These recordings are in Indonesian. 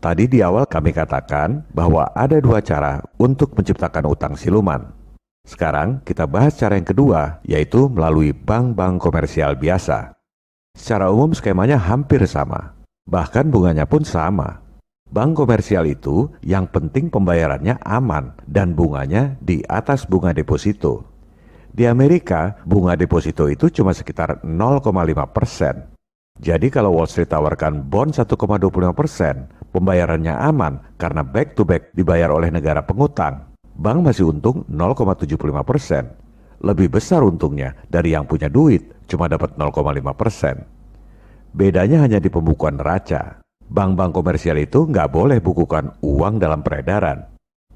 Tadi di awal kami katakan bahwa ada dua cara untuk menciptakan utang siluman. Sekarang kita bahas cara yang kedua, yaitu melalui bank-bank komersial biasa. Secara umum skemanya hampir sama, bahkan bunganya pun sama. Bank komersial itu yang penting pembayarannya aman dan bunganya di atas bunga deposito. Di Amerika, bunga deposito itu cuma sekitar 0,5%. Jadi kalau Wall Street tawarkan bond 1,25%, pembayarannya aman karena back to back dibayar oleh negara pengutang. Bank masih untung 0,75%. Lebih besar untungnya dari yang punya duit, cuma dapat 0,5%. Bedanya hanya di pembukuan neraca. Bank-bank komersial itu nggak boleh bukukan uang dalam peredaran.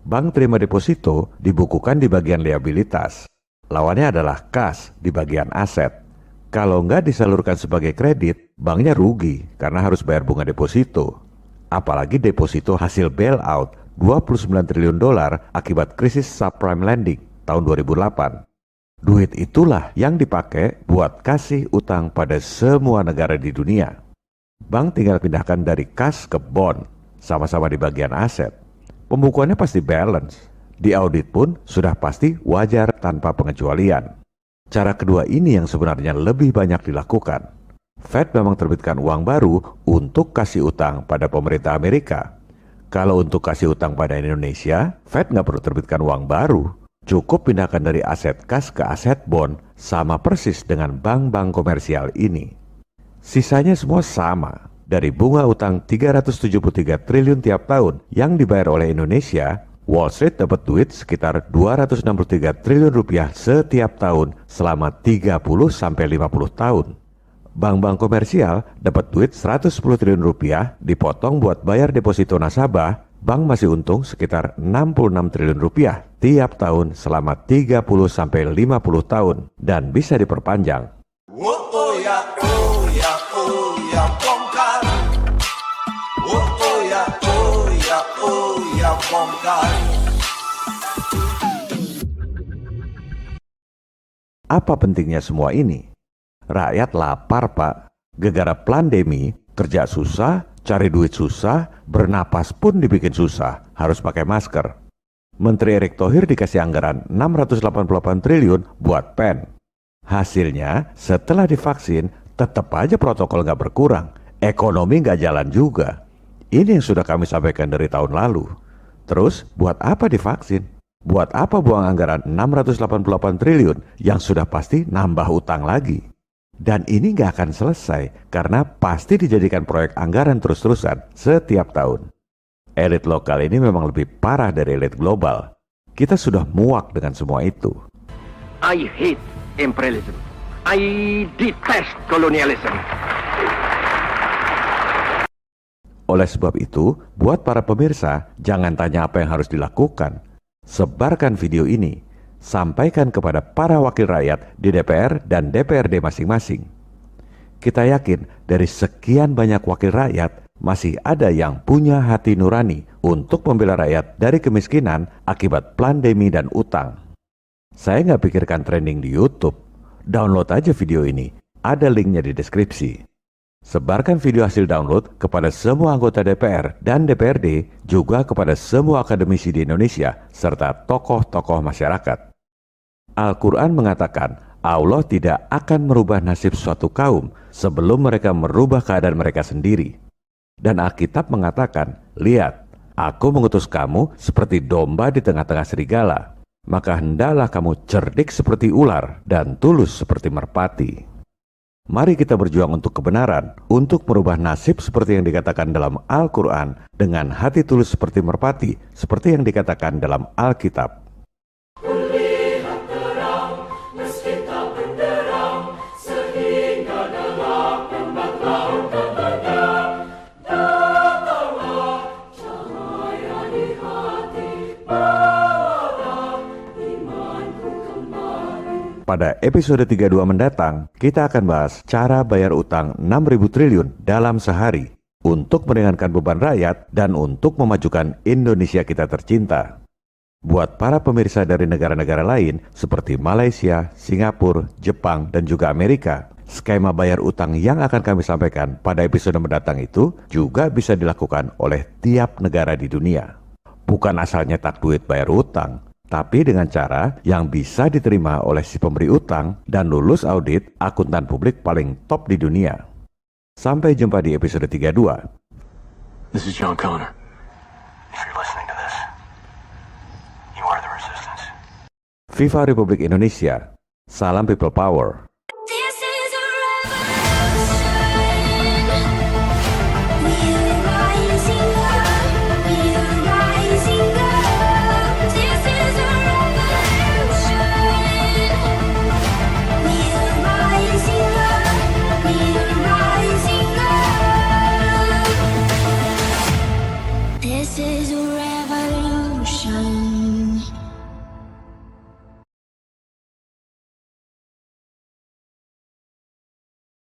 Bank terima deposito dibukukan di bagian liabilitas. Lawannya adalah kas di bagian aset. Kalau nggak disalurkan sebagai kredit, banknya rugi karena harus bayar bunga deposito. Apalagi deposito hasil bailout $29 triliun akibat krisis subprime lending tahun 2008. Duit itulah yang dipakai buat kasih utang pada semua negara di dunia. Bank tinggal pindahkan dari kas ke bond, sama-sama di bagian aset. Pembukuannya pasti balance. Di audit pun sudah pasti wajar tanpa pengecualian. Cara kedua ini yang sebenarnya lebih banyak dilakukan. Fed memang terbitkan uang baru untuk kasih utang pada pemerintah Amerika. Kalau untuk kasih utang pada Indonesia, Fed nggak perlu terbitkan uang baru. Cukup pindahkan dari aset kas ke aset bond, sama persis dengan bank-bank komersial ini. Sisanya semua sama. Dari bunga utang 373 triliun tiap tahun yang dibayar oleh Indonesia, Wall Street dapat duit sekitar 263 triliun rupiah setiap tahun selama 30-50 tahun. Bank-bank komersial dapat duit 110 triliun rupiah dipotong buat bayar deposito nasabah, bank masih untung sekitar 66 triliun rupiah tiap tahun selama 30-50 tahun dan bisa diperpanjang. Apa pentingnya semua ini? Rakyat lapar, Pak. Gegara pandemi, kerja susah, cari duit susah, bernapas pun dibikin susah, harus pakai masker. Menteri Erick Thohir dikasih anggaran 688 triliun buat pen. Hasilnya, setelah divaksin, tetap aja protokol nggak berkurang, ekonomi nggak jalan juga. Ini yang sudah kami sampaikan dari tahun lalu. Terus, buat apa divaksin? Buat apa buang anggaran 688 triliun yang sudah pasti nambah utang lagi? Dan ini nggak akan selesai karena pasti dijadikan proyek anggaran terus-terusan setiap tahun. Elit lokal ini memang lebih parah dari elit global. Kita sudah muak dengan semua itu. I hate imperialism. I detest colonialism. Oleh sebab itu, buat para pemirsa, jangan tanya apa yang harus dilakukan. Sebarkan video ini. Sampaikan kepada para wakil rakyat di DPR dan DPRD masing-masing. Kita yakin dari sekian banyak wakil rakyat, masih ada yang punya hati nurani untuk membela rakyat dari kemiskinan akibat pandemi dan utang. Saya nggak pikirkan trending di YouTube. Download aja video ini, ada linknya di deskripsi. Sebarkan video hasil download kepada semua anggota DPR dan DPRD, juga kepada semua akademisi di Indonesia, serta tokoh-tokoh masyarakat. Al-Quran mengatakan, Allah tidak akan merubah nasib suatu kaum sebelum mereka merubah keadaan mereka sendiri. Dan Alkitab mengatakan, lihat, aku mengutus kamu seperti domba di tengah-tengah serigala. Maka hendaklah kamu cerdik seperti ular dan tulus seperti merpati. Mari kita berjuang untuk kebenaran, untuk merubah nasib seperti yang dikatakan dalam Al-Quran dengan hati tulus seperti merpati, seperti yang dikatakan dalam Alkitab. Pada episode 32 mendatang, kita akan bahas cara bayar utang 6.000 triliun dalam sehari untuk meringankan beban rakyat dan untuk memajukan Indonesia kita tercinta. Buat para pemirsa dari negara-negara lain seperti Malaysia, Singapura, Jepang, dan juga Amerika, Skema bayar utang yang akan kami sampaikan pada episode mendatang itu juga bisa dilakukan oleh tiap negara di dunia. Bukan asal nyetak duit bayar utang, tapi dengan cara yang bisa diterima oleh si pemberi utang dan lulus audit akuntan publik paling top di dunia. Sampai jumpa di episode 32. This is John Connor. If you're listening to this, you are the resistance. Viva Republik Indonesia. Salam People Power.